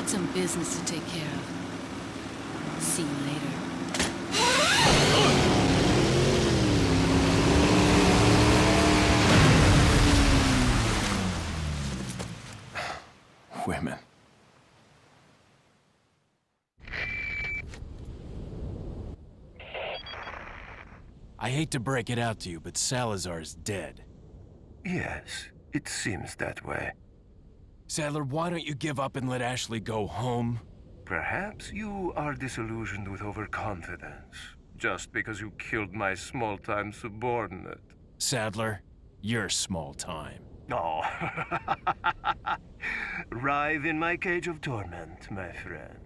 got some business to take care of. See you later. Women. I hate to break it out to you, but Salazar's dead. Yes, it seems that way. Sadler, why don't you give up and let Ashley go home? Perhaps you are disillusioned with overconfidence, just because you killed my small-time subordinate. Sadler, you're small time. Oh. Writhe in my cage of torment, my friend.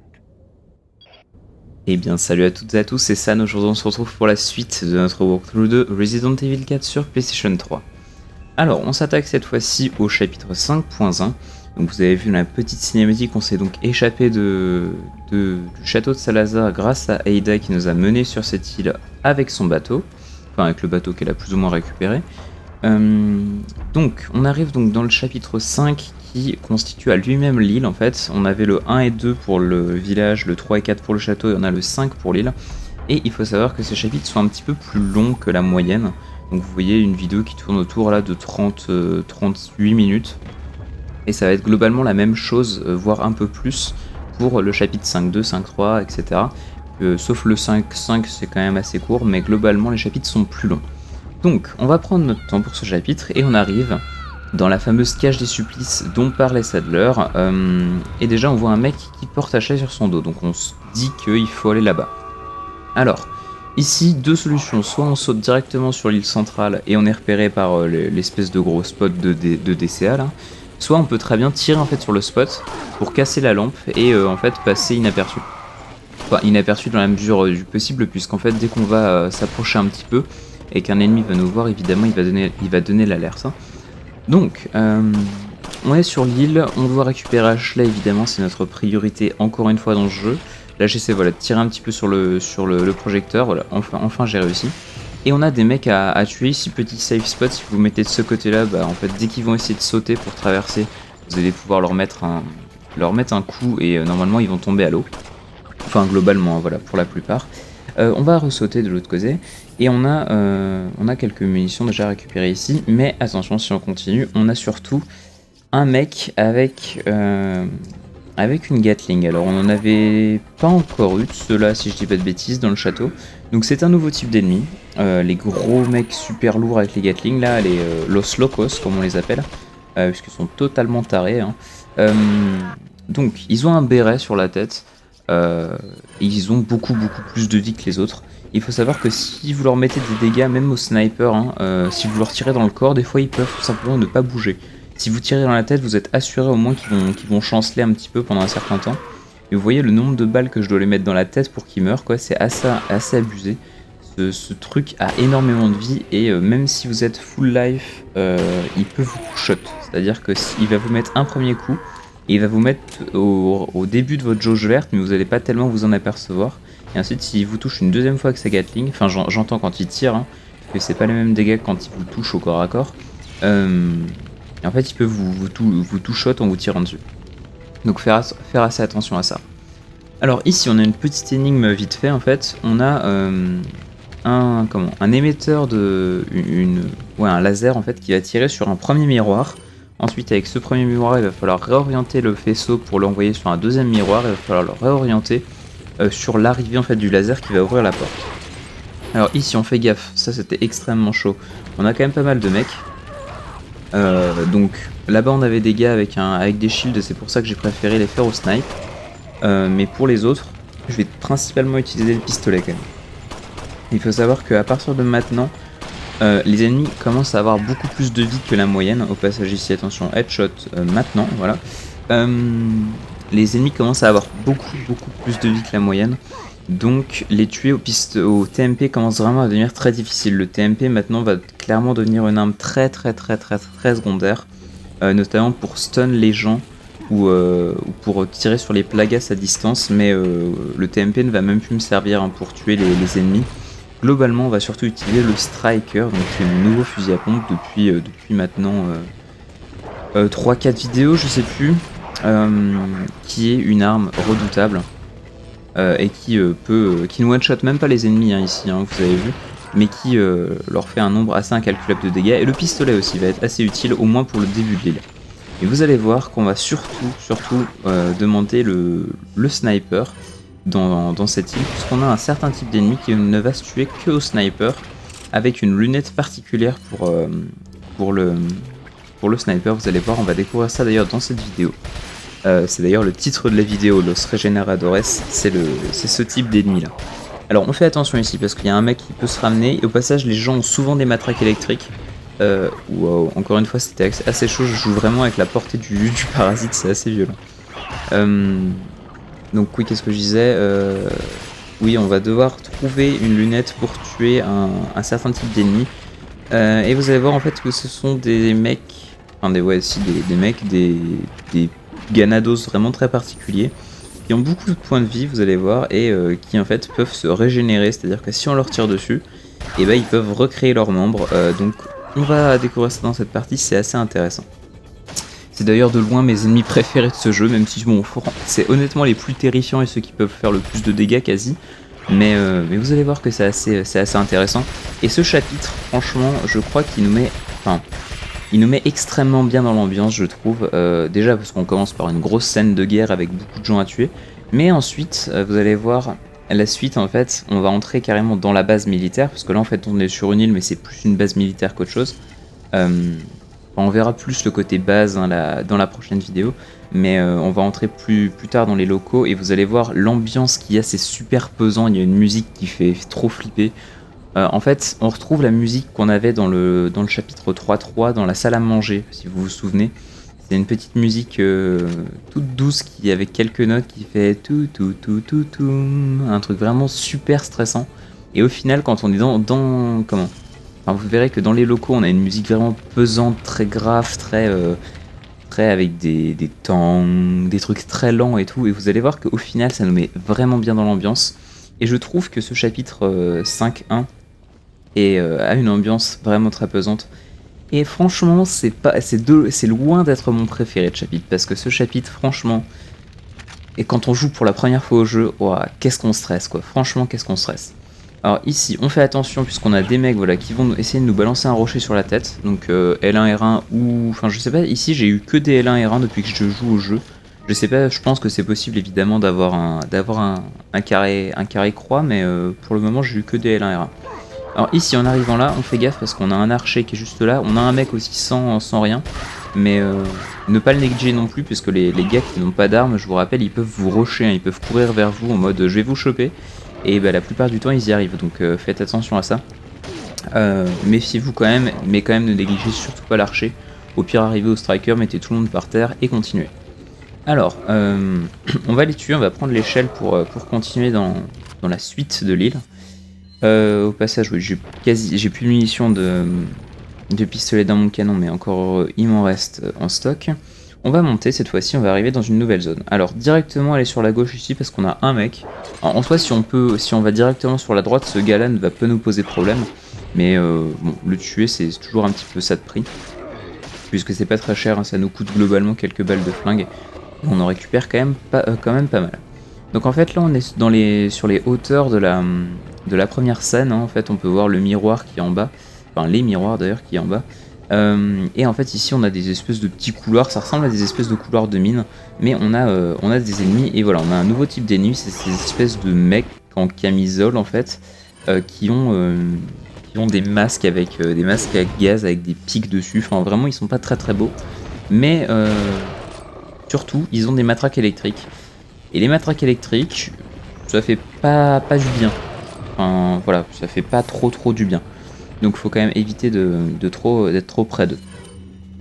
Eh bien salut à toutes et à tous, c'est San. Aujourd'hui on se retrouve pour la suite de notre walkthrough de Resident Evil 4 sur PlayStation 3. Alors on s'attaque cette fois-ci au chapitre 5.1. Donc vous avez vu la petite cinématique, on s'est donc échappé du château de Salazar grâce à Ada qui nous a menés sur cette île avec son bateau. Enfin avec le bateau qu'elle a plus ou moins récupéré. Donc on arrive donc dans le chapitre 5 qui constitue à lui-même l'île en fait. On avait le 1 et 2 pour le village, le 3 et 4 pour le château et on a le 5 pour l'île. Et il faut savoir que ces chapitres sont un petit peu plus longs que la moyenne. Donc vous voyez une vidéo qui tourne autour là de 38 minutes. Et ça va être globalement la même chose, voire un peu plus pour le chapitre 5.2, 5.3, etc. Sauf le 5.5 c'est quand même assez court, mais globalement les chapitres sont plus longs. Donc on va prendre notre temps pour ce chapitre et on arrive dans la fameuse cage des supplices dont parlait Sadler. Et déjà on voit un mec qui porte Ashley sur son dos, donc on se dit qu'il faut aller là-bas. Alors, ici deux solutions, soit on saute directement sur l'île centrale et on est repéré par l'espèce de gros spot de DCA là, soit on peut très bien tirer en fait sur le spot pour casser la lampe et en fait passer inaperçu. Enfin inaperçu dans la mesure du possible, puisqu'en fait dès qu'on va s'approcher un petit peu et qu'un ennemi va nous voir, évidemment il va donner l'alerte. Donc on est sur l'île, on doit récupérer Ashley, évidemment c'est notre priorité encore une fois dans le jeu. Là j'essaie de tirer un petit peu sur le projecteur, voilà, enfin j'ai réussi. Et on a des mecs à tuer ici, petit safe spot, si vous vous mettez de ce côté là, bah en fait dès qu'ils vont essayer de sauter pour traverser, vous allez pouvoir leur mettre un coup et normalement ils vont tomber à l'eau. Enfin globalement, voilà, pour la plupart. On va ressauter de l'autre côté et on a quelques munitions déjà récupérées ici, mais attention, si on continue, on a surtout un mec avec une Gatling. Alors on n'en avait pas encore eu de ceux-là, si je dis pas de bêtises, dans le château. Donc c'est un nouveau type d'ennemi, les gros mecs super lourds avec les Gatling, là, les Los Locos comme on les appelle, puisqu'ils sont totalement tarés. Hein. Donc ils ont un béret sur la tête. Et ils ont beaucoup plus de vie que les autres. Il faut savoir que si vous leur mettez des dégâts, même au sniper, hein, si vous leur tirez dans le corps, des fois ils peuvent tout simplement ne pas bouger. Si vous tirez dans la tête, vous êtes assuré au moins qu'ils vont chanceler un petit peu pendant un certain temps. Et vous voyez le nombre de balles que je dois les mettre dans la tête pour qu'ils meurent, quoi, c'est assez abusé. Ce truc a énormément de vie et même si vous êtes full life, il peut vous shot. C'est-à-dire que s'il va vous mettre un premier coup, et il va vous mettre au début de votre jauge verte, mais vous n'allez pas tellement vous en apercevoir. Et ensuite, s'il vous touche une deuxième fois avec sa Gatling, enfin j'entends quand il tire, hein, parce que c'est pas les mêmes dégâts que quand il vous touche au corps à corps. Et en fait, il peut vous two-shot en vous tirant dessus. Donc faire assez attention à ça. Alors ici, on a une petite énigme vite fait en fait. On a un émetteur un laser en fait qui va tirer sur un premier miroir. Ensuite, avec ce premier miroir, il va falloir réorienter le faisceau pour l'envoyer sur un deuxième miroir. Il va falloir le réorienter sur l'arrivée en fait du laser qui va ouvrir la porte. Alors ici, on fait gaffe. Ça, c'était extrêmement chaud. On a quand même pas mal de mecs. Donc là-bas, on avait des gars avec des shields. C'est pour ça que j'ai préféré les faire au snipe. Mais pour les autres, je vais principalement utiliser le pistolet quand même. Il faut savoir qu'à partir de maintenant, les ennemis commencent à avoir beaucoup plus de vie que la moyenne. Au passage ici, attention, headshot maintenant, voilà. Les ennemis commencent à avoir beaucoup plus de vie que la moyenne. Donc les tuer au TMP commence vraiment à devenir très difficile. Le TMP maintenant va clairement devenir une arme très secondaire. Notamment pour stun les gens ou pour tirer sur les plagas à distance. Mais le TMP ne va même plus me servir pour tuer les ennemis. Globalement, on va surtout utiliser le Striker, donc c'est mon nouveau fusil à pompe depuis maintenant 3-4 vidéos, je sais plus. qui est une arme redoutable et qui qui ne one-shot même pas les ennemis ici, vous avez vu, mais qui leur fait un nombre assez incalculable de dégâts. Et le pistolet aussi va être assez utile, au moins pour le début de l'île. Et vous allez voir qu'on va surtout demander le sniper dans cette île, puisqu'on a un certain type d'ennemi qui ne va se tuer que au sniper, avec une lunette particulière pour le sniper. Vous allez voir, on va découvrir ça d'ailleurs dans cette vidéo. C'est d'ailleurs le titre de la vidéo, Los Regeneradores, c'est ce type d'ennemi là. Alors on fait attention ici parce qu'il y a un mec qui peut se ramener, et au passage les gens ont souvent des matraques électriques. Encore une fois c'était assez chaud, je joue vraiment avec la portée du parasite, c'est assez violent. Donc oui, qu'est-ce que je disais, oui, on va devoir trouver une lunette pour tuer un certain type d'ennemi. Et vous allez voir en fait que ce sont des mecs, enfin des mecs, des Ganados vraiment très particuliers, qui ont beaucoup de points de vie, vous allez voir, et qui en fait peuvent se régénérer, c'est-à-dire que si on leur tire dessus, et ils peuvent recréer leurs membres, donc on va découvrir ça dans cette partie, c'est assez intéressant. C'est d'ailleurs de loin mes ennemis préférés de ce jeu, même si bon, c'est honnêtement les plus terrifiants et ceux qui peuvent faire le plus de dégâts quasi, mais vous allez voir que c'est assez intéressant. Et ce chapitre, franchement, je crois qu'il nous met extrêmement bien dans l'ambiance, je trouve. Déjà parce qu'on commence par une grosse scène de guerre avec beaucoup de gens à tuer, mais ensuite, vous allez voir la suite, en fait, on va entrer carrément dans la base militaire, parce que là en fait on est sur une île, mais c'est plus une base militaire qu'autre chose. On verra plus le côté base dans la prochaine vidéo, mais on va entrer plus tard dans les locaux, et vous allez voir l'ambiance qu'il y a, c'est super pesant, il y a une musique qui fait trop flipper. En fait, on retrouve la musique qu'on avait dans le chapitre 3.3, dans la salle à manger, si vous vous souvenez. C'est une petite musique toute douce qui avec quelques notes qui fait tout, un truc vraiment super stressant. Et au final, quand on est vous verrez que dans les locaux, on a une musique vraiment pesante, très grave, très avec des tangs, des trucs très lents et tout. Et vous allez voir qu'au final, ça nous met vraiment bien dans l'ambiance. Et je trouve que ce chapitre 5.1 a une ambiance vraiment très pesante. Et franchement, c'est loin d'être mon préféré de chapitre, parce que ce chapitre, franchement, et quand on joue pour la première fois au jeu, qu'est-ce qu'on stresse quoi. Franchement, qu'est-ce qu'on stresse. Alors ici, on fait attention puisqu'on a des mecs qui vont essayer de nous balancer un rocher sur la tête. Donc L1, R1 ou... Enfin je sais pas, ici j'ai eu que des L1, R1 depuis que je joue au jeu. Je sais pas, je pense que c'est possible évidemment d'avoir un carré croix, mais pour le moment j'ai eu que des L1, R1. Alors ici en arrivant là, on fait gaffe parce qu'on a un archer qui est juste là, on a un mec aussi sans rien, mais ne pas le négliger non plus, puisque les gars qui n'ont pas d'armes, je vous rappelle, ils peuvent vous rusher, ils peuvent courir vers vous en mode je vais vous choper, et la plupart du temps ils y arrivent, donc faites attention à ça. Méfiez-vous quand même, mais quand même ne négligez surtout pas l'archer. Au pire, arrivez au striker, mettez tout le monde par terre et continuez. Alors, on va les tuer, on va prendre l'échelle pour continuer dans la suite de l'île. Au passage, oui, j'ai plus de munitions de pistolet dans mon canon, mais encore il m'en reste en stock. On va monter cette fois-ci, on va arriver dans une nouvelle zone. Alors directement aller sur la gauche ici parce qu'on a un mec. Alors, en soi, si on va directement sur la droite, ce gars-là ne va pas nous poser problème. Mais bon, le tuer, c'est toujours un petit peu ça de prix. Puisque c'est pas très cher, ça nous coûte globalement quelques balles de flingue. Et on en récupère quand même pas mal. Donc en fait là on est sur les hauteurs de la première scène, en fait on peut voir le miroir qui est en bas, enfin les miroirs d'ailleurs qui est en bas, et en fait ici on a des espèces de petits couloirs, ça ressemble à des espèces de couloirs de mine, mais on a des ennemis, et voilà, on a un nouveau type d'ennemis, c'est ces espèces de mecs en camisole en fait, qui ont des masques à gaz avec des pics dessus, enfin vraiment ils sont pas très très beaux, mais surtout ils ont des matraques électriques. Et les matraques électriques, ça fait pas du bien. Enfin voilà, ça fait pas trop du bien. Donc faut quand même éviter d'être trop près d'eux.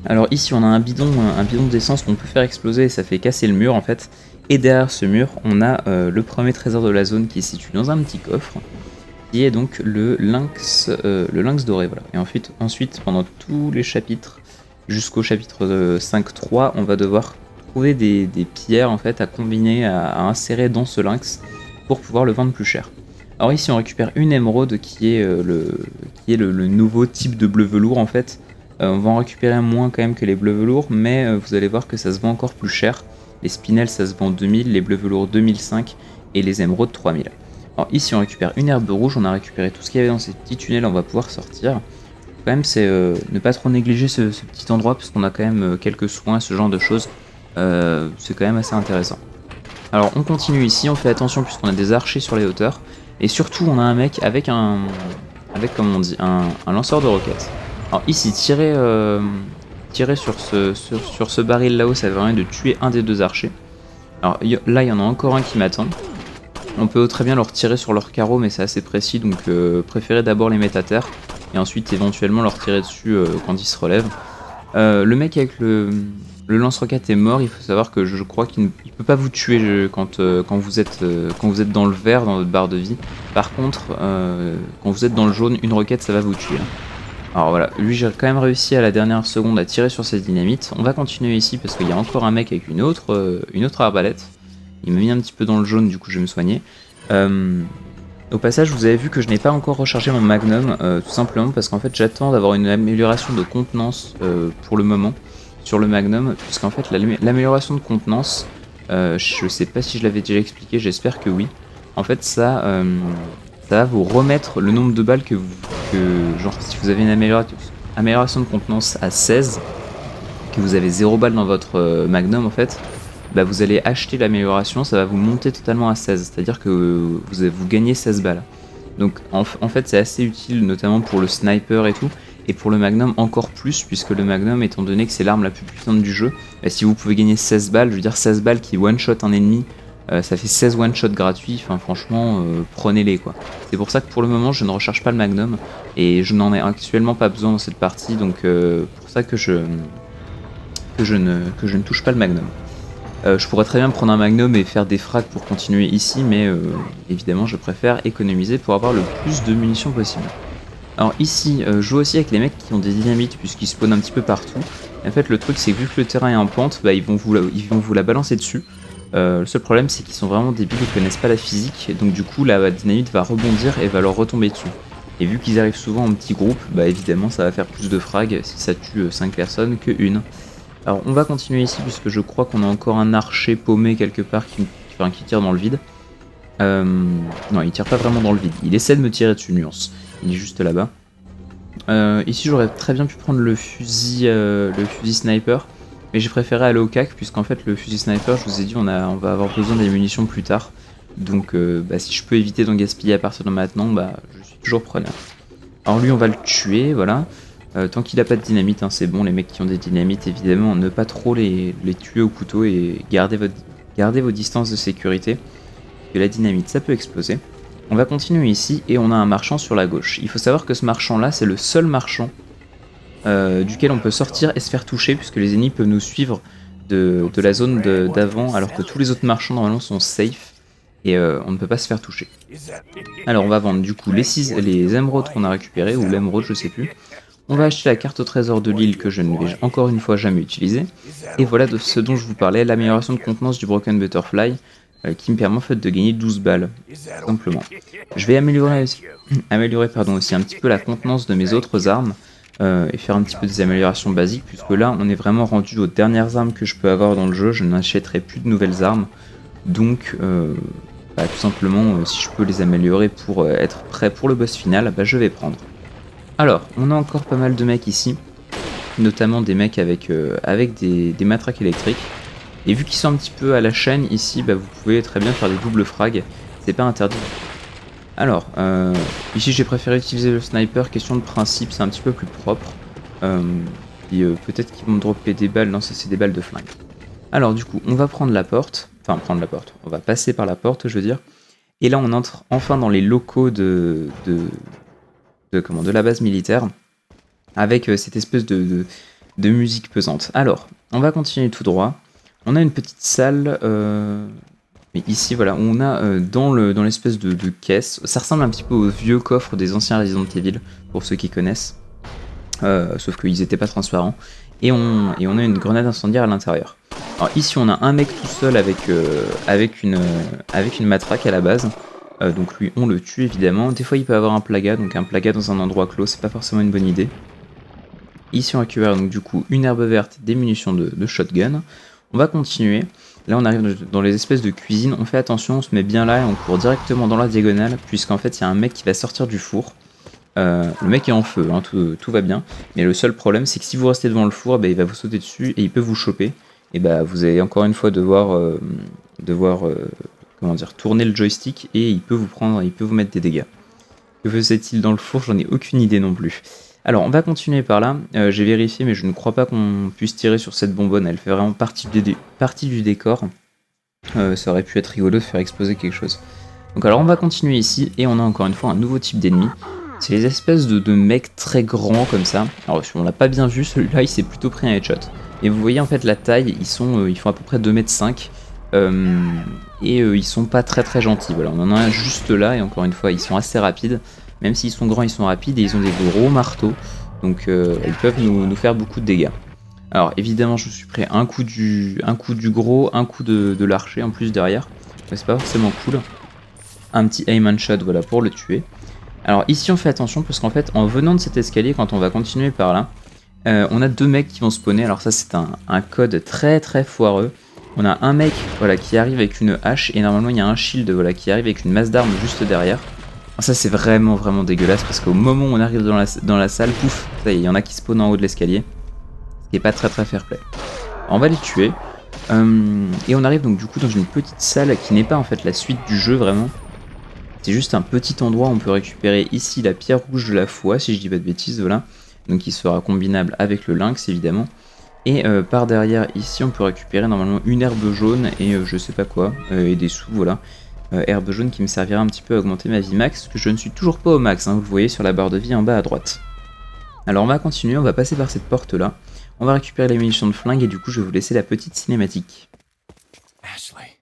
Alors ici on a un bidon d'essence qu'on peut faire exploser et ça fait casser le mur en fait. Et derrière ce mur, on a le premier trésor de la zone qui est situé dans un petit coffre, qui est donc le lynx doré. Voilà. Et ensuite, pendant tous les chapitres, jusqu'au chapitre 5.3, on va devoir trouver des pierres en fait à combiner, à insérer dans ce lynx pour pouvoir le vendre plus cher. Alors ici on récupère une émeraude qui est le nouveau type de bleu velours en fait. On va en récupérer moins quand même que les bleus velours, mais vous allez voir que ça se vend encore plus cher. les spinels ça se vend 2000, les bleus velours 2005 et les émeraudes 3000. Alors ici on récupère une herbe rouge, on a récupéré tout ce qu'il y avait dans ces petits tunnels, on va pouvoir sortir. Quand même c'est ne pas trop négliger ce petit endroit parce qu'on a quand même quelques soins, ce genre de choses. C'est quand même assez intéressant. Alors on continue ici, on fait attention puisqu'on a des archers sur les hauteurs. Et surtout on a un mec avec comme on dit, un lanceur de roquettes. Alors ici tirer sur ce baril là-haut, ça va permettre de tuer un des deux archers. Alors là il y en a encore un qui m'attend. On peut très bien leur tirer sur leur carreau mais c'est assez précis donc préférez d'abord les mettre à terre. Et ensuite éventuellement leur tirer dessus quand ils se relèvent. Le mec avec le lance-roquette est mort, il faut savoir que je crois qu'il ne peut pas vous tuer quand vous êtes dans le vert dans votre barre de vie. Par contre, quand vous êtes dans le jaune, une roquette ça va vous tuer. Alors voilà, lui j'ai quand même réussi à la dernière seconde à tirer sur cette dynamite. On va continuer ici parce qu'il y a encore un mec avec une autre arbalète. Il m'a mis un petit peu dans le jaune, du coup je vais me soigner. Au passage, vous avez vu que je n'ai pas encore rechargé mon magnum, tout simplement parce qu'en fait j'attends d'avoir une amélioration de contenance pour le moment sur le magnum, puisqu'en fait l'amélioration de contenance, je sais pas si je l'avais déjà expliqué, j'espère que oui. En fait ça va vous remettre le nombre de balles genre si vous avez une amélioration de contenance à 16, que vous avez 0 balles dans votre magnum en fait, bah vous allez acheter l'amélioration, ça va vous monter totalement à 16, c'est-à-dire que vous gagnez 16 balles. Donc en fait c'est assez utile notamment pour le sniper et tout, et pour le magnum encore plus, puisque le magnum étant donné que c'est l'arme la plus puissante du jeu, bah, si vous pouvez gagner 16 balles, je veux dire 16 balles qui one-shot un ennemi, ça fait 16 one-shot gratuits, enfin franchement prenez-les quoi. C'est pour ça que pour le moment je ne recharge pas le magnum, et je n'en ai actuellement pas besoin dans cette partie, donc pour ça que je ne touche pas le magnum. Je pourrais très bien prendre un magnum et faire des frags pour continuer ici, mais évidemment je préfère économiser pour avoir le plus de munitions possible. Alors ici, je joue aussi avec les mecs qui ont des dynamites puisqu'ils spawnent un petit peu partout. Et en fait le truc c'est que vu que le terrain est en pente, bah, ils vont vous la balancer dessus. Le seul problème c'est qu'ils sont vraiment débiles, ils connaissent pas la physique, donc du coup la dynamite va rebondir et va leur retomber dessus. Et vu qu'ils arrivent souvent en petits groupes, bah évidemment ça va faire plus de frags si ça tue 5 personnes que une. Alors on va continuer ici puisque je crois qu'on a encore un archer paumé quelque part qui tire dans le vide. Non, il tire pas vraiment dans le vide, il essaie de me tirer dessus, nuance. Il est juste là-bas. Ici j'aurais très bien pu prendre le fusil sniper, mais j'ai préféré aller au CAC puisqu'en fait le fusil sniper, je vous ai dit, on va avoir besoin des munitions plus tard. Donc bah, si je peux éviter d'en gaspiller à partir de maintenant, bah, je suis toujours preneur. Alors lui on va le tuer, voilà. Tant qu'il a pas de dynamite, hein, c'est bon, les mecs qui ont des dynamites, évidemment, ne pas trop les tuer au couteau et gardez vos distances de sécurité, parce que la dynamite ça peut exploser. On va continuer ici et on a un marchand sur la gauche. Il faut savoir que ce marchand là, c'est le seul marchand duquel on peut sortir et se faire toucher, puisque les ennemis peuvent nous suivre de la zone d'avant, alors que tous les autres marchands normalement sont safe et on ne peut pas se faire toucher. Alors on va vendre du coup les émeraudes qu'on a récupérées, ou l'émeraude, je sais plus. On va acheter la carte au trésor de l'île que je ne vais encore une fois jamais utiliser. Et voilà de ce dont je vous parlais, l'amélioration de contenance du Broken Butterfly qui me permet en fait de gagner 12 balles, simplement. Je vais améliorer aussi un petit peu la contenance de mes autres armes et faire un petit peu des améliorations basiques, puisque là on est vraiment rendu aux dernières armes que je peux avoir dans le jeu, je n'achèterai plus de nouvelles armes. Donc tout simplement si je peux les améliorer pour être prêt pour le boss final, bah, je vais prendre. Alors, on a encore pas mal de mecs ici, notamment des mecs avec des matraques électriques. Et vu qu'ils sont un petit peu à la chaîne ici, bah, vous pouvez très bien faire des doubles frags, c'est pas interdit. Alors, ici j'ai préféré utiliser le sniper, question de principe, c'est un petit peu plus propre. Peut-être qu'ils vont me dropper des balles, non ça c'est des balles de flingue. Alors du coup, on va prendre la porte, on va passer par la porte je veux dire. Et là on entre enfin dans les locaux de la base militaire, avec cette espèce de musique pesante. Alors, on va continuer tout droit. On a une petite salle, mais ici, voilà, on a dans l'espèce de caisse, ça ressemble un petit peu aux vieux coffres des anciens Resident Evil, pour ceux qui connaissent, sauf qu'ils n'étaient pas transparents, et on a une grenade incendiaire à l'intérieur. Alors ici, on a un mec tout seul avec une matraque à la base. Donc lui on le tue évidemment, des fois il peut avoir un plaga, donc un plaga dans un endroit clos c'est pas forcément une bonne idée. Ici on récupère donc du coup une herbe verte, des munitions de shotgun. On va continuer, Là on arrive dans les espèces de cuisine, on fait attention, on se met bien là et on court directement dans la diagonale, puisqu'en fait il y a un mec qui va sortir du four. Le mec est en feu, hein, tout va bien, mais le seul problème c'est que si vous restez devant le four, il va vous sauter dessus et il peut vous choper. Et vous allez encore une fois devoir comment dire, tourner le joystick et il peut vous mettre des dégâts. Que faisait-il dans le four? J'en ai aucune idée non plus. Alors on va continuer par là, j'ai vérifié mais je ne crois pas qu'on puisse tirer sur cette bonbonne, elle fait vraiment partie du décor. Ça aurait pu être rigolo de faire exploser quelque chose. Donc alors on va continuer ici et on a encore une fois un nouveau type d'ennemi. C'est les espèces de mecs très grands comme ça. Alors si on l'a pas bien vu, celui-là il s'est plutôt pris un headshot. Et vous voyez en fait la taille, ils font à peu près 2,5 m. Ils sont pas très gentils. Voilà, on en a un juste là et encore une fois ils sont assez rapides. Même s'ils sont grands, ils sont rapides et ils ont des gros marteaux. Donc ils peuvent nous faire beaucoup de dégâts. Alors évidemment je me suis pris un coup du gros, un coup de l'archer en plus derrière. C'est pas forcément cool. Un petit aim and shot voilà, pour le tuer. Alors ici on fait attention parce qu'en fait en venant de cet escalier, quand on va continuer par là, on a deux mecs qui vont spawner. Alors ça c'est un code très foireux. On a un mec voilà, qui arrive avec une hache et normalement il y a un shield voilà, qui arrive avec une masse d'armes juste derrière. Alors ça c'est vraiment dégueulasse parce qu'au moment où on arrive dans la salle, pouf, ça y est, il y en a qui spawnent en haut de l'escalier. Ce qui est pas très fair play. Alors, on va les tuer. Et on arrive donc du coup dans une petite salle qui n'est pas en fait la suite du jeu vraiment. C'est juste un petit endroit où on peut récupérer ici la pierre rouge de la foi, si je dis pas de bêtises, voilà. Donc il sera combinable avec le lynx évidemment. Et par derrière ici on peut récupérer normalement une herbe jaune et je sais pas quoi, et des sous voilà. Herbe jaune qui me servira un petit peu à augmenter ma vie max, parce que je ne suis toujours pas au max, hein, vous le voyez sur la barre de vie en bas à droite. Alors on va continuer, on va passer par cette porte là. On va récupérer les munitions de flingue et du coup je vais vous laisser la petite cinématique. Ashley.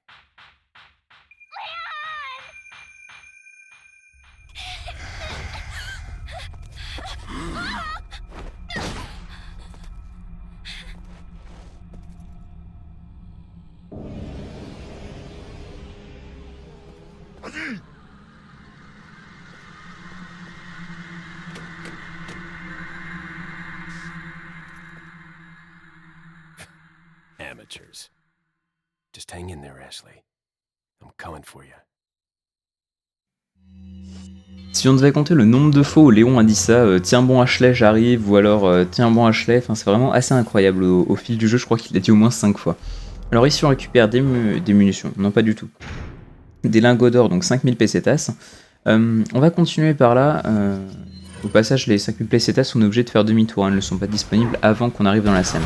Amateurs. Just hang in there, Ashley. I'm coming for you. Si on devait compter le nombre de fois où Léon a dit ça, tiens bon Ashley j'arrive, ou alors tiens bon Ashley, enfin c'est vraiment assez incroyable au fil du jeu, je crois qu'il l'a dit au moins 5 fois. Alors ici on récupère des munitions, non pas du tout. Des lingots d'or, donc 5000 pesetas. On va continuer par là. Au passage, les 5000 pesetas, on est obligé de faire demi-tour, hein, elles ne sont pas disponibles avant qu'on arrive dans la scène.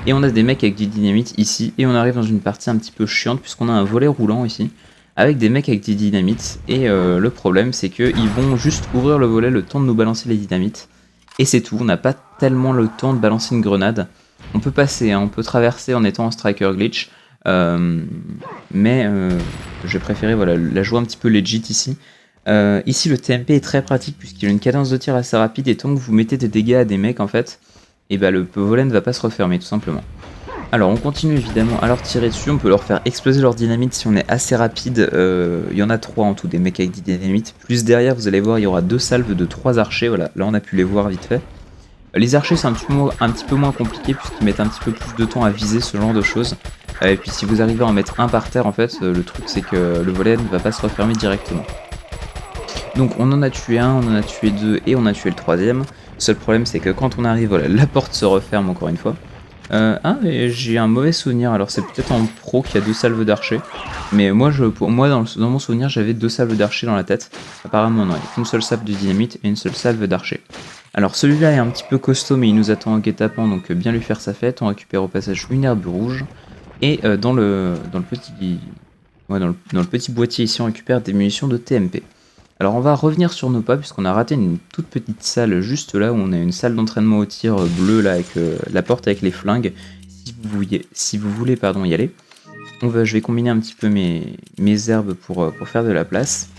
Et on a des mecs avec du dynamite ici, et on arrive dans une partie un petit peu chiante, puisqu'on a un volet roulant ici, avec des mecs avec des dynamites. Et le problème, c'est qu'ils vont juste ouvrir le volet le temps de nous balancer les dynamites. Et c'est tout, on n'a pas tellement le temps de balancer une grenade. On peut passer, hein, on peut traverser en étant en striker glitch. Mais j'ai préféré voilà, la jouer un petit peu legit ici. Ici le TMP est très pratique puisqu'il a une cadence de tir assez rapide et tant que vous mettez des dégâts à des mecs en fait, et le volet ne va pas se refermer tout simplement. Alors on continue évidemment à leur tirer dessus, on peut leur faire exploser leur dynamite si on est assez rapide. Il y en a 3 en tout des mecs avec des dynamites. Plus derrière vous allez voir il y aura 2 salves de 3 archers, voilà, là on a pu les voir vite fait. Les archers c'est un petit peu moins compliqué puisqu'ils mettent un petit peu plus de temps à viser ce genre de choses. Et puis si vous arrivez à en mettre un par terre en fait, le truc c'est que le volet ne va pas se refermer directement. Donc on en a tué un, on en a tué 2 et on a tué le 3ème. Le seul problème c'est que quand on arrive, voilà, la porte se referme encore une fois. Et j'ai un mauvais souvenir, alors c'est peut-être en pro qu'il y a 2 salves d'archers. Mais moi, dans mon souvenir j'avais 2 salves d'archers dans la tête. Apparemment non, il n'y a qu'une seule salve de dynamite et une seule salve d'archers. Alors celui-là est un petit peu costaud mais il nous attend en guet-apens donc bien lui faire sa fête. On récupère au passage une herbe rouge. Et dans le petit boîtier ici on récupère des munitions de TMP. Alors on va revenir sur nos pas puisqu'on a raté une toute petite salle juste là où on a une salle d'entraînement au tir bleue là avec la porte avec les flingues. Si vous voulez y aller. Je vais combiner un petit peu mes herbes pour faire de la place.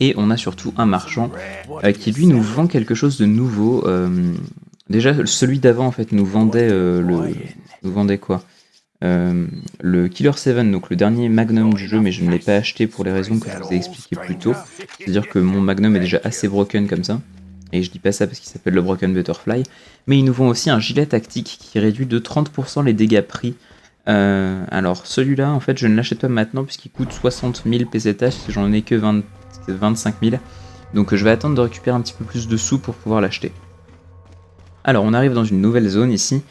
Et on a surtout un marchand qui lui nous vend quelque chose de nouveau. Déjà celui d'avant en fait nous vendait quoi, le Killer 7, donc le dernier Magnum du jeu, mais je ne l'ai pas acheté pour les raisons que je vous ai expliquées plus tôt. C'est-à-dire que mon Magnum est déjà assez broken comme ça. Et je dis pas ça parce qu'il s'appelle le Broken Butterfly. Mais ils nous vend aussi un gilet tactique qui réduit de 30% les dégâts pris Alors celui-là en fait je ne l'achète pas maintenant puisqu'il coûte 60 000 pesetas, j'en ai que 25 000. Donc je vais attendre de récupérer un petit peu plus de sous pour pouvoir l'acheter. Alors on arrive dans une nouvelle zone ici,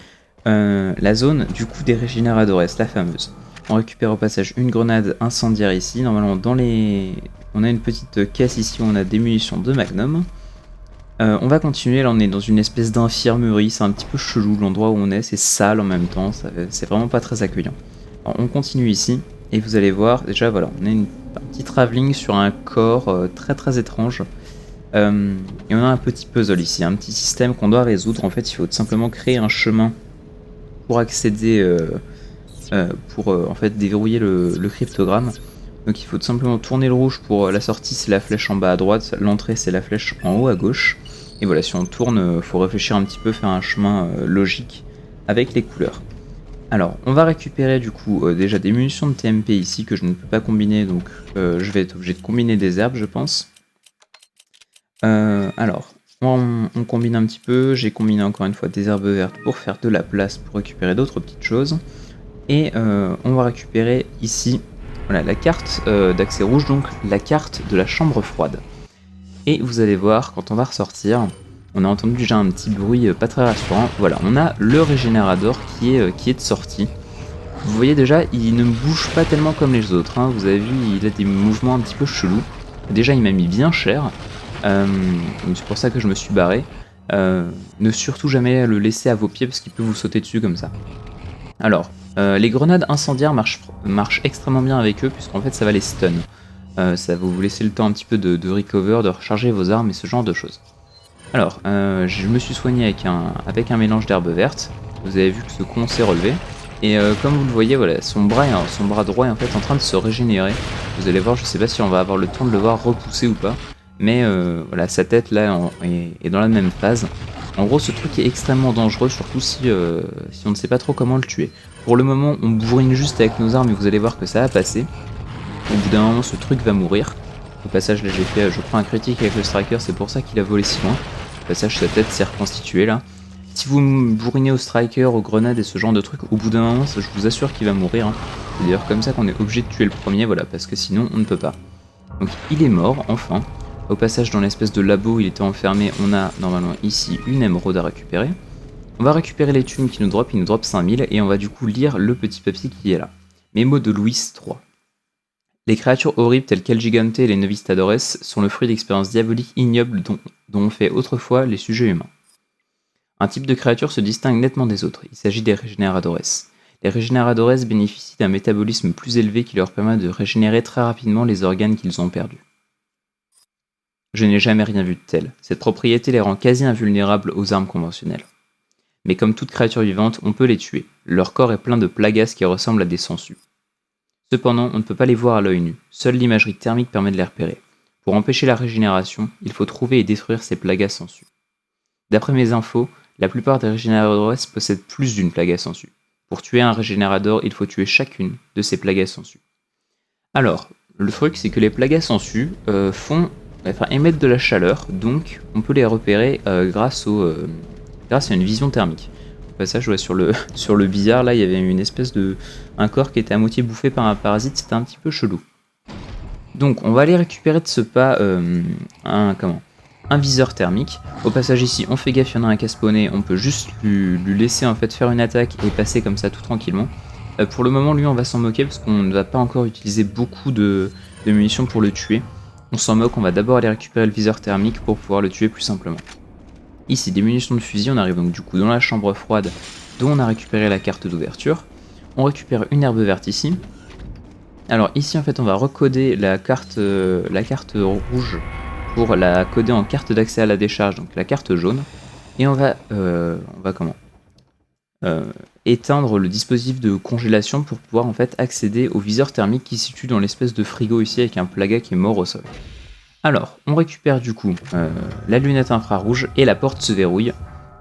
la zone du coup des Regeneradores, la fameuse. On récupère au passage une grenade incendiaire ici, normalement on a une petite caisse ici où on a des munitions de Magnum. On va continuer, là on est dans une espèce d'infirmerie, c'est un petit peu chelou l'endroit où on est, c'est sale en même temps, c'est vraiment pas très accueillant. Alors, on continue ici, et vous allez voir, déjà voilà, on a un petit travelling sur un corps très très étrange. Et on a un petit puzzle ici, un petit système qu'on doit résoudre. En fait il faut tout simplement créer un chemin pour accéder, en fait déverrouiller le cryptogramme. Donc il faut tout simplement tourner le rouge pour la sortie, c'est la flèche en bas à droite, l'entrée c'est la flèche en haut à gauche. Et voilà, si on tourne, faut réfléchir un petit peu, faire un chemin logique avec les couleurs. Alors, on va récupérer du coup déjà des munitions de TMP ici que je ne peux pas combiner, donc je vais être obligé de combiner des herbes, je pense. Alors, on combine un petit peu, j'ai combiné encore une fois des herbes vertes pour faire de la place, pour récupérer d'autres petites choses. Et on va récupérer ici, voilà, la carte d'accès rouge, donc la carte de la chambre froide. Et vous allez voir, quand on va ressortir, on a entendu déjà un petit bruit pas très rassurant. Voilà, on a le Regenerador qui est de sortie. Vous voyez déjà, il ne bouge pas tellement comme les autres. Hein. Vous avez vu, il a des mouvements un petit peu chelous. Déjà, il m'a mis bien cher. C'est pour ça que je me suis barré. Ne surtout jamais le laisser à vos pieds parce qu'il peut vous sauter dessus comme ça. Alors, les grenades incendiaires marchent extrêmement bien avec eux puisqu'en fait ça va les stun. Ça va vous laisser le temps un petit peu de recover, de recharger vos armes et ce genre de choses. Alors, je me suis soigné avec un mélange d'herbes vertes. Vous avez vu que ce con s'est relevé. Et comme vous le voyez, voilà, son bras droit est en fait en train de se régénérer. Vous allez voir, je sais pas si on va avoir le temps de le voir repousser ou pas. Mais voilà, sa tête là est dans la même phase. En gros, ce truc est extrêmement dangereux, surtout si on ne sait pas trop comment le tuer. Pour le moment, on bourrine juste avec nos armes et vous allez voir que ça va passer. Au bout d'un moment, ce truc va mourir. Au passage, là, j'ai fait, je prends un critique avec le striker, c'est pour ça qu'il a volé si loin. Au passage, sa tête s'est reconstituée là. Si vous bourrinez au striker, aux grenades et ce genre de trucs, au bout d'un moment, je vous assure qu'il va mourir. Hein. C'est d'ailleurs comme ça qu'on est obligé de tuer le premier, voilà, parce que sinon, on ne peut pas. Donc, il est mort, enfin. Au passage, dans l'espèce de labo où il était enfermé, on a normalement ici une émeraude à récupérer. On va récupérer les thunes qui nous drop, il nous drop 5000, et on va du coup lire le petit papier qui est là. Mémo de Louis III. Les créatures horribles telles qu'El Gigante et les Novistadores sont le fruit d'expériences diaboliques ignobles dont ont fait autrefois les sujets humains. Un type de créature se distingue nettement des autres, il s'agit des Regeneradores. Les Regeneradores bénéficient d'un métabolisme plus élevé qui leur permet de régénérer très rapidement les organes qu'ils ont perdus. Je n'ai jamais rien vu de tel, cette propriété les rend quasi invulnérables aux armes conventionnelles. Mais comme toute créature vivante, on peut les tuer, leur corps est plein de plagas qui ressemblent à des sangsues. Cependant, on ne peut pas les voir à l'œil nu, seule l'imagerie thermique permet de les repérer. Pour empêcher la régénération, il faut trouver et détruire ces plagas sangsues. D'après mes infos, la plupart des Regeneradores possèdent plus d'une plaga sangsue. Pour tuer un Regenerador, il faut tuer chacune de ces plagas sangsues. Alors, le truc c'est que les plagas sangsues émettent de la chaleur, donc on peut les repérer grâce à une vision thermique. Au passage, ouais, sur le billard, là, il y avait une espèce un corps qui était à moitié bouffé par un parasite, c'était un petit peu chelou. Donc, on va aller récupérer de ce pas un viseur thermique. Au passage ici, on fait gaffe, il y en a un qui a spawné, on peut juste lui laisser en fait faire une attaque et passer comme ça tout tranquillement. Pour le moment, lui, on va s'en moquer parce qu'on ne va pas encore utiliser beaucoup de munitions pour le tuer. On s'en moque, on va d'abord aller récupérer le viseur thermique pour pouvoir le tuer plus simplement. Ici, des munitions de fusil, on arrive donc du coup dans la chambre froide dont on a récupéré la carte d'ouverture. On récupère une herbe verte ici. Alors ici en fait on va recoder la carte rouge pour la coder en carte d'accès à la décharge, donc la carte jaune. Et on va éteindre le dispositif de congélation pour pouvoir en fait accéder au viseur thermique qui se situe dans l'espèce de frigo ici avec un plaga qui est mort au sol. Alors, on récupère du coup la lunette infrarouge et la porte se verrouille.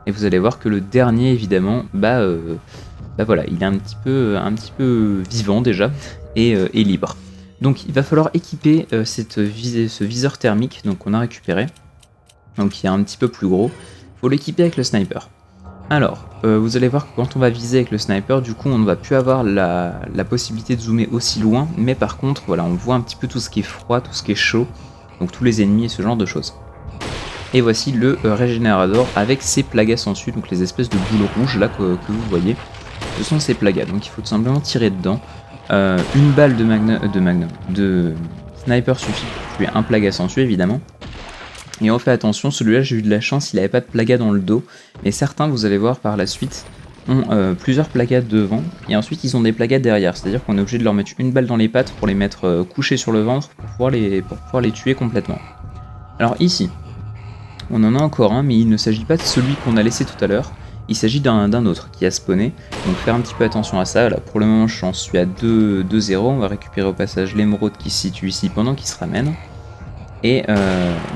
Et vous allez voir que le dernier, évidemment, voilà, il est un petit peu vivant déjà et libre. Donc il va falloir équiper ce viseur thermique donc qu'on a récupéré, donc qui est un petit peu plus gros. Il faut l'équiper avec le sniper. Alors, vous allez voir que quand on va viser avec le sniper, du coup on ne va plus avoir la possibilité de zoomer aussi loin, mais par contre, voilà, on voit un petit peu tout ce qui est froid, tout ce qui est chaud, donc tous les ennemis et ce genre de choses. Et voici le Régénérateur avec ses plagas en dessus, donc les espèces de boules rouges là que vous voyez, ce sont ces plagas, donc il faut tout simplement tirer dedans. Une balle de sniper suffit pour tuer un plaga sans tuer évidemment. Et on fait attention, celui-là j'ai eu de la chance, il n'avait pas de plaga dans le dos, mais certains vous allez voir par la suite ont plusieurs plagas devant, et ensuite ils ont des plagas derrière, c'est-à-dire qu'on est obligé de leur mettre une balle dans les pattes pour les mettre couchés sur le ventre pour pouvoir les tuer complètement. Alors ici, on en a encore un, mais il ne s'agit pas de celui qu'on a laissé tout à l'heure, il s'agit d'un autre qui a spawné, donc faire un petit peu attention à ça. Là pour le moment j'en suis à 2-0, on va récupérer au passage l'émeraude qui se situe ici pendant qu'il se ramène. Et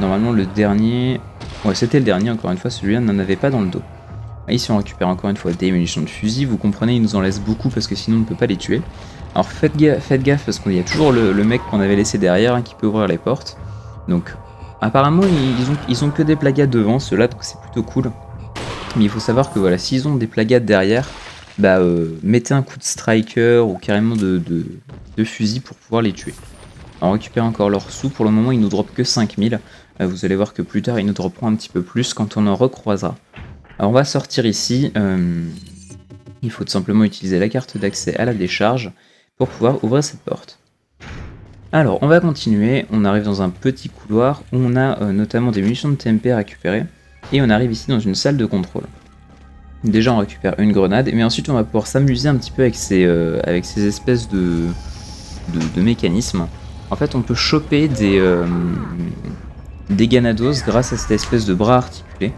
normalement le dernier, ouais c'était le dernier encore une fois, celui-là n'en avait pas dans le dos. Ici on récupère encore une fois des munitions de fusil, vous comprenez il nous en laisse beaucoup parce que sinon on ne peut pas les tuer. Alors faites gaffe parce qu'il y a toujours le mec qu'on avait laissé derrière hein, qui peut ouvrir les portes. Donc apparemment ils ont que des plagas devant ceux-là, donc c'est plutôt cool. Mais il faut savoir que voilà, s'ils ont des plagas derrière, bah mettez un coup de striker ou carrément de fusil pour pouvoir les tuer. On récupère encore leurs sous, pour le moment ils nous droppent que 5000, vous allez voir que plus tard ils nous dropperont un petit peu plus quand on en recroisera. Alors on va sortir ici, il faut tout simplement utiliser la carte d'accès à la décharge pour pouvoir ouvrir cette porte. Alors on va continuer, on arrive dans un petit couloir où on a notamment des munitions de TMP à récupérer, et on arrive ici dans une salle de contrôle. Déjà on récupère une grenade, mais ensuite on va pouvoir s'amuser un petit peu avec ces espèces de mécanismes. En fait, on peut choper des Ganados grâce à cette espèce de bras articulé.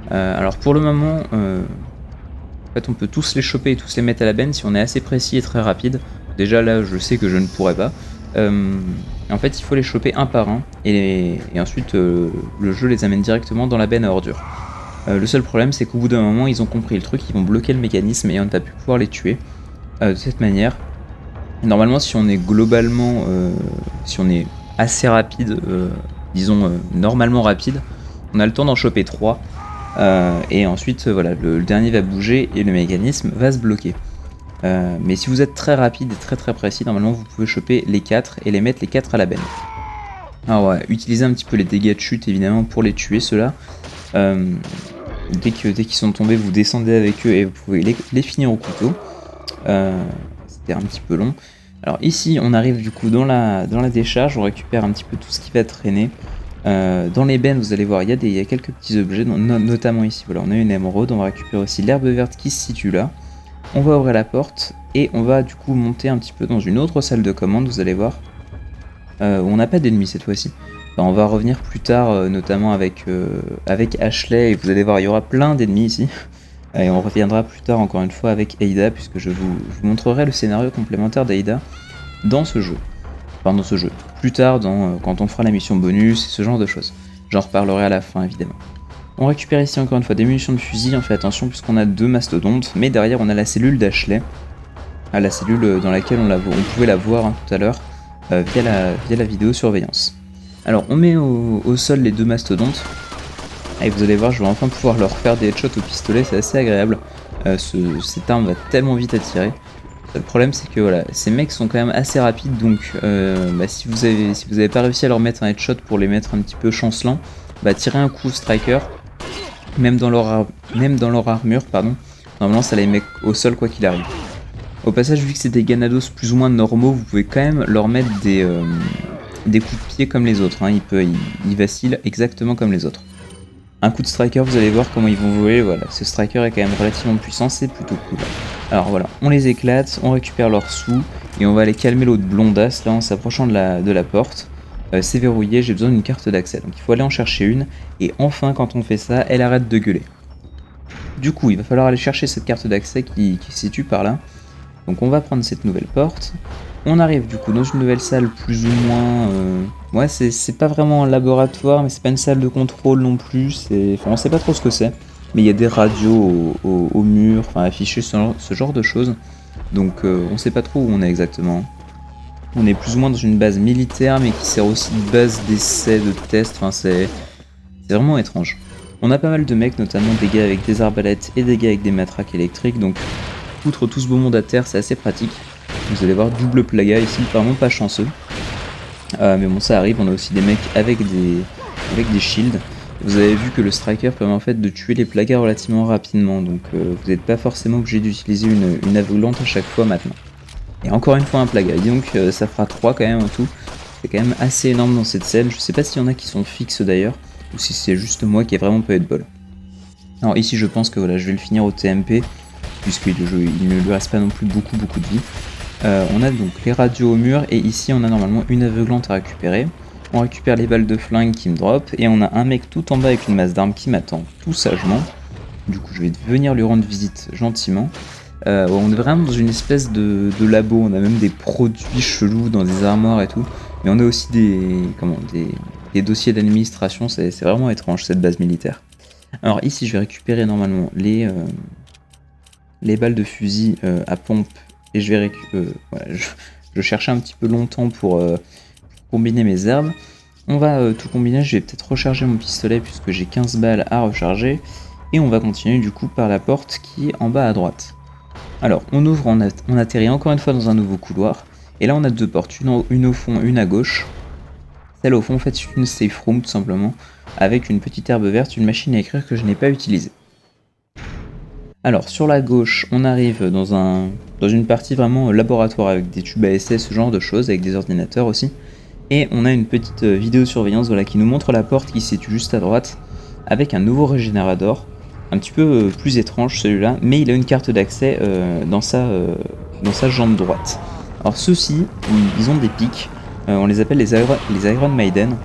Alors pour le moment, en fait, on peut tous les choper et tous les mettre à la benne si on est assez précis et très rapide. Déjà là, je sais que je ne pourrais pas. En fait, il faut les choper un par un et ensuite le jeu les amène directement dans la benne à ordures. Le seul problème, c'est qu'au bout d'un moment, ils ont compris le truc, ils vont bloquer le mécanisme et on ne va plus pouvoir les tuer de cette manière. Normalement, si on est globalement, si on est assez rapide, disons normalement rapide, on a le temps d'en choper 3. Et ensuite, voilà, le dernier va bouger et le mécanisme va se bloquer. Mais si vous êtes très rapide et très précis, normalement vous pouvez choper les 4 et les mettre les 4 à la benne. Alors ouais, utilisez un petit peu les dégâts de chute évidemment pour les tuer ceux-là. Dès qu'ils sont tombés, vous descendez avec eux et vous pouvez les finir au couteau. C'était un petit peu long. Alors ici on arrive du coup dans la décharge, on récupère un petit peu tout ce qui va traîner. Dans les bennes vous allez voir il y a quelques petits objets, notamment ici voilà, on a une émeraude, on va récupérer aussi l'herbe verte qui se situe là. On va ouvrir la porte et on va du coup monter un petit peu dans une autre salle de commande, vous allez voir. On n'a pas d'ennemis cette fois-ci. Enfin, on va revenir plus tard notamment avec Ashley et vous allez voir il y aura plein d'ennemis ici. Et on reviendra plus tard encore une fois avec Ada puisque je vous montrerai le scénario complémentaire d'Ada dans ce jeu. Enfin dans ce jeu. Plus tard quand on fera la mission bonus et ce genre de choses. J'en reparlerai à la fin évidemment. On récupère ici encore une fois des munitions de fusil, on fait attention puisqu'on a 2 mastodontes, mais derrière on a la cellule d'Ashley, la cellule dans laquelle on pouvait la voir hein, tout à l'heure via la vidéosurveillance. Alors on met au sol les 2 mastodontes, et vous allez voir je vais enfin pouvoir leur faire des headshots au pistolet, c'est assez agréable, cette arme va tellement vite à tirer. Le problème c'est que voilà, ces mecs sont quand même assez rapides, donc si vous avez pas réussi à leur mettre un headshot pour les mettre un petit peu chancelants, tirer un coup striker, même dans leur armure, pardon, normalement ça les met au sol quoi qu'il arrive. Au passage, vu que c'est des Ganados plus ou moins normaux, vous pouvez quand même leur mettre des coups de pied comme les autres, hein. Ils vacillent exactement comme les autres. Un coup de striker, vous allez voir comment ils vont voler, voilà, ce striker est quand même relativement puissant, c'est plutôt cool. Alors voilà, on les éclate, on récupère leurs sous, et on va aller calmer l'autre blondasse là en s'approchant de la porte. C'est verrouillé, j'ai besoin d'une carte d'accès, donc il faut aller en chercher une, et enfin quand on fait ça, elle arrête de gueuler. Du coup, il va falloir aller chercher cette carte d'accès qui se situe par là. Donc on va prendre cette nouvelle porte. On arrive du coup dans une nouvelle salle plus ou moins... Ouais, c'est pas vraiment un laboratoire, mais c'est pas une salle de contrôle non plus. Enfin, on sait pas trop ce que c'est. Mais il y a des radios au mur, enfin affichées, ce genre de choses. Donc on sait pas trop où on est exactement. On est plus ou moins dans une base militaire, mais qui sert aussi de base d'essai, de test. Enfin, c'est vraiment étrange. On a pas mal de mecs, notamment des gars avec des arbalètes et des gars avec des matraques électriques, donc outre tout ce beau monde à terre, c'est assez pratique. Vous allez voir double plaga ici, vraiment pas chanceux. Mais bon, ça arrive, on a aussi des mecs avec des shields. Vous avez vu que le striker permet en fait de tuer les plagas relativement rapidement, donc vous n'êtes pas forcément obligé d'utiliser une aveuglante à chaque fois maintenant. Et encore une fois un plaga, donc ça fera 3 quand même en tout. C'est quand même assez énorme dans cette scène, je sais pas s'il y en a qui sont fixes d'ailleurs, ou si c'est juste moi qui ai vraiment pas eu de bol. Alors ici je pense que voilà, je vais le finir au TMP, puisqu'il ne lui reste pas non plus beaucoup de vie. On a donc les radios au mur, et ici on a normalement une aveuglante à récupérer. On récupère les balles de flingue qui me drop, et on a un mec tout en bas avec une masse d'armes qui m'attend tout sagement. Du coup je vais venir lui rendre visite gentiment. On est vraiment dans une espèce de labo, on a même des produits chelous dans des armoires et tout. Mais on a aussi des dossiers d'administration, c'est vraiment étrange cette base militaire. Alors ici je vais récupérer normalement les balles de fusil à pompe, et je vais je cherchais un petit peu longtemps pour combiner mes armes. On va tout combiner, je vais peut-être recharger mon pistolet puisque j'ai 15 balles à recharger, et on va continuer du coup par la porte qui est en bas à droite. Alors on ouvre, on atterrit encore une fois dans un nouveau couloir, et là on a 2 portes, une au fond, une à gauche. Celle au fond en fait c'est une safe room tout simplement, avec une petite herbe verte, une machine à écrire que je n'ai pas utilisée. Alors sur la gauche on arrive dans une partie vraiment laboratoire avec des tubes à essai, ce genre de choses, avec des ordinateurs aussi. Et on a une petite vidéosurveillance qui nous montre la porte qui se situe juste à droite, avec un nouveau régénérateur, un petit peu plus étrange celui-là, mais il a une carte d'accès dans sa jambe droite. Alors ceux-ci, ils ont des pics, on les appelle les Iron Maiden.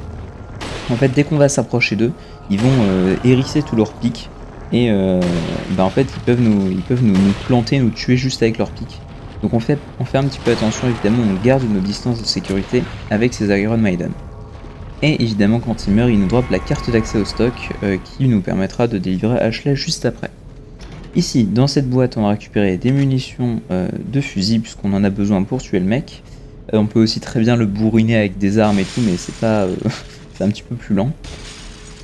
En fait dès qu'on va s'approcher d'eux, ils vont hérisser tous leurs pics, et en fait ils peuvent nous planter, nous tuer juste avec leurs pics. Donc on fait un petit peu attention, évidemment on garde nos distances de sécurité avec ces Iron Maiden. Et évidemment quand il meurt il nous drop la carte d'accès au stock qui nous permettra de délivrer Ashley juste après. Ici dans cette boîte on va récupérer des munitions de fusil puisqu'on en a besoin pour tuer le mec. On peut aussi très bien le bourriner avec des armes et tout, mais c'est pas c'est un petit peu plus lent.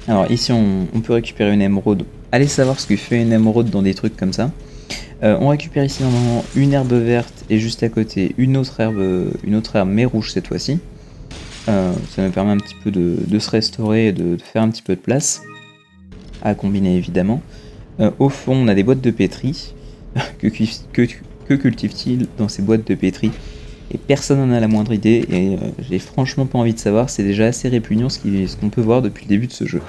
Alors ici on peut récupérer une émeraude. Allez savoir ce que fait une émeraude dans des trucs comme ça. On récupère ici normalement une herbe verte, et juste à côté une autre herbe mais rouge cette fois-ci. Ça me permet un petit peu de se restaurer et de faire un petit peu de place à combiner évidemment. Au fond on a des boîtes de pétri. Que cultive-t-il dans ces boîtes de pétri? Et personne n'en a la moindre idée, et j'ai franchement pas envie de savoir, c'est déjà assez répugnant ce qu'on peut voir depuis le début de ce jeu.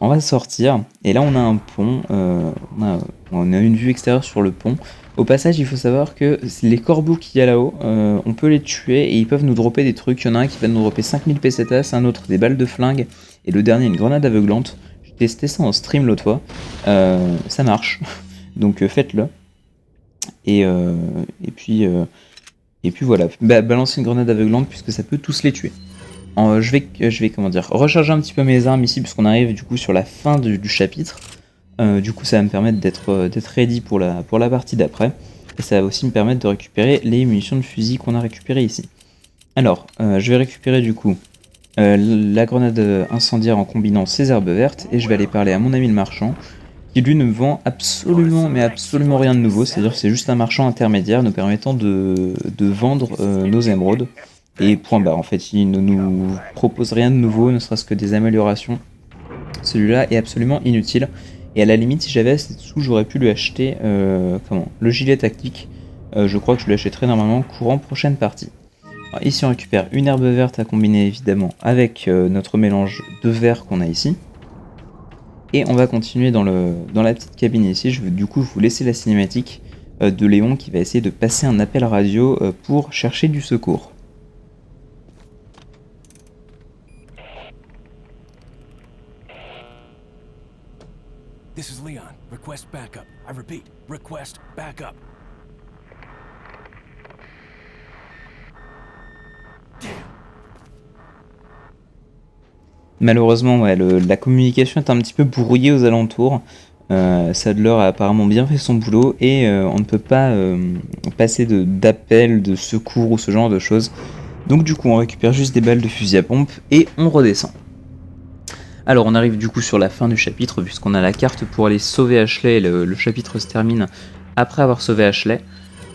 On va sortir, et là on a un pont, on a une vue extérieure sur le pont. Au passage il faut savoir que les corbeaux qu'il y a là-haut, on peut les tuer et ils peuvent nous dropper des trucs. Il y en a un qui va nous dropper 5000 pesetas, un autre des balles de flingue, et le dernier une grenade aveuglante. J'ai testé ça en stream l'autre fois, ça marche, donc faites-le. Et puis voilà, balancer une grenade aveuglante puisque ça peut tous les tuer. Je vais recharger un petit peu mes armes ici puisqu'on arrive du coup sur la fin du chapitre. Du coup ça va me permettre d'être ready pour la partie d'après. Et ça va aussi me permettre de récupérer les munitions de fusil qu'on a récupérées ici. Alors je vais récupérer du coup la grenade incendiaire en combinant ces herbes vertes, et je vais aller parler à mon ami le marchand qui lui ne me vend absolument rien de nouveau. C'est-à-dire que c'est juste un marchand intermédiaire nous permettant de vendre nos émeraudes. Et point barre, en fait, il ne nous propose rien de nouveau, ne serait-ce que des améliorations. Celui-là est absolument inutile. Et à la limite, si j'avais assez de sous, j'aurais pu lui acheter le gilet tactique. Je crois que je lui achèterai normalement courant prochaine partie. Alors, ici, on récupère une herbe verte à combiner évidemment avec notre mélange de verre qu'on a ici. Et on va continuer dans la petite cabine ici. Je vais du coup vous laisser la cinématique de Léon qui va essayer de passer un appel radio pour chercher du secours. This is Leon. Request backup. I repeat, request backup. Malheureusement, ouais, la communication est un petit peu brouillée aux alentours. Sadler a apparemment bien fait son boulot, et on ne peut pas passer d'appel, de secours ou ce genre de choses. Donc du coup, on récupère juste des balles de fusil à pompe et on redescend. Alors on arrive du coup sur la fin du chapitre, puisqu'on a la carte pour aller sauver Ashley, et le chapitre se termine après avoir sauvé Ashley.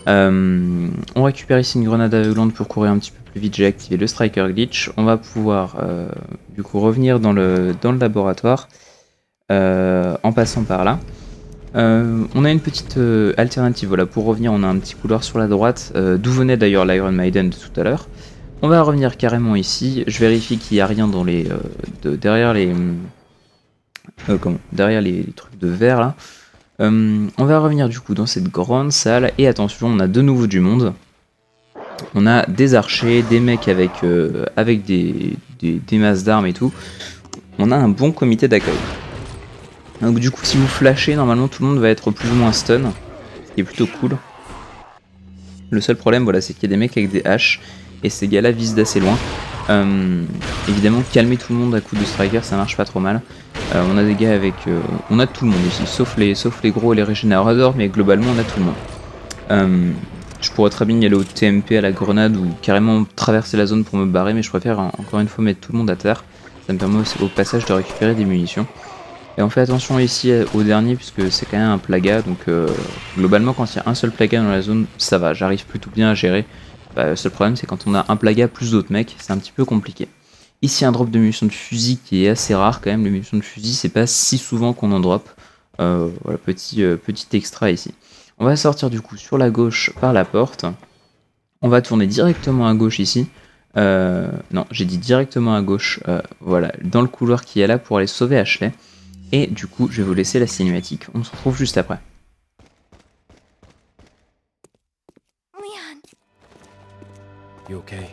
On récupère ici une grenade aveuglante pour courir un petit peu plus vite, j'ai activé le striker glitch. On va pouvoir du coup revenir dans le laboratoire en passant par là. On a une petite alternative, voilà, pour revenir on a un petit couloir sur la droite, d'où venait d'ailleurs l'Iron Maiden de tout à l'heure. On va revenir carrément ici, je vérifie qu'il n'y a rien dans les derrière les trucs de verre là. On va revenir du coup dans cette grande salle, et attention, on a de nouveau du monde. On a des archers, des mecs avec des masses d'armes et tout. On a un bon comité d'accueil. Donc du coup, si vous flashez, normalement tout le monde va être plus ou moins stun, ce qui est plutôt cool. Le seul problème, voilà, c'est qu'il y a des mecs avec des haches, et ces gars-là visent d'assez loin. Évidemment, calmer tout le monde à coup de striker, ça marche pas trop mal. On a des gars avec... on a tout le monde ici, sauf les gros et les régénérateurs, mais globalement on a tout le monde. Je pourrais très bien y aller au TMP, à la grenade, ou carrément traverser la zone pour me barrer, mais je préfère encore une fois mettre tout le monde à terre. Ça me permet aussi, au passage, de récupérer des munitions. Et on fait attention ici au dernier, puisque c'est quand même un plaga, donc globalement quand il y a un seul plaga dans la zone, ça va, j'arrive plutôt bien à gérer. Le seul problème, c'est quand on a un plaga plus d'autres mecs, c'est un petit peu compliqué. Ici, un drop de munitions de fusil qui est assez rare quand même. Les munitions de fusil, c'est pas si souvent qu'on en drop. Voilà, petit extra ici. On va sortir du coup sur la gauche par la porte. On va tourner directement à gauche ici. Non, j'ai dit directement à gauche. Voilà, dans le couloir qui est là pour aller sauver Ashley. Et du coup, je vais vous laisser la cinématique. On se retrouve juste après. Leon. You okay?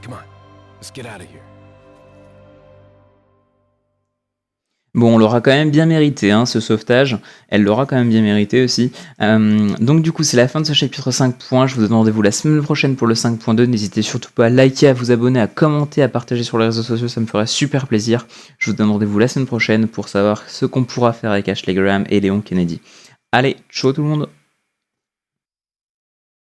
Come on, let's get out of here. Bon, on l'aura quand même bien mérité, hein, ce sauvetage. Elle l'aura quand même bien mérité aussi. Donc du coup, c'est la fin de ce chapitre 5.1. Je vous donne rendez-vous la semaine prochaine pour le 5.2. N'hésitez surtout pas à liker, à vous abonner, à commenter, à partager sur les réseaux sociaux. Ça me ferait super plaisir. Je vous donne rendez-vous la semaine prochaine pour savoir ce qu'on pourra faire avec Ashley Graham et Léon Kennedy. Allez, ciao tout le monde!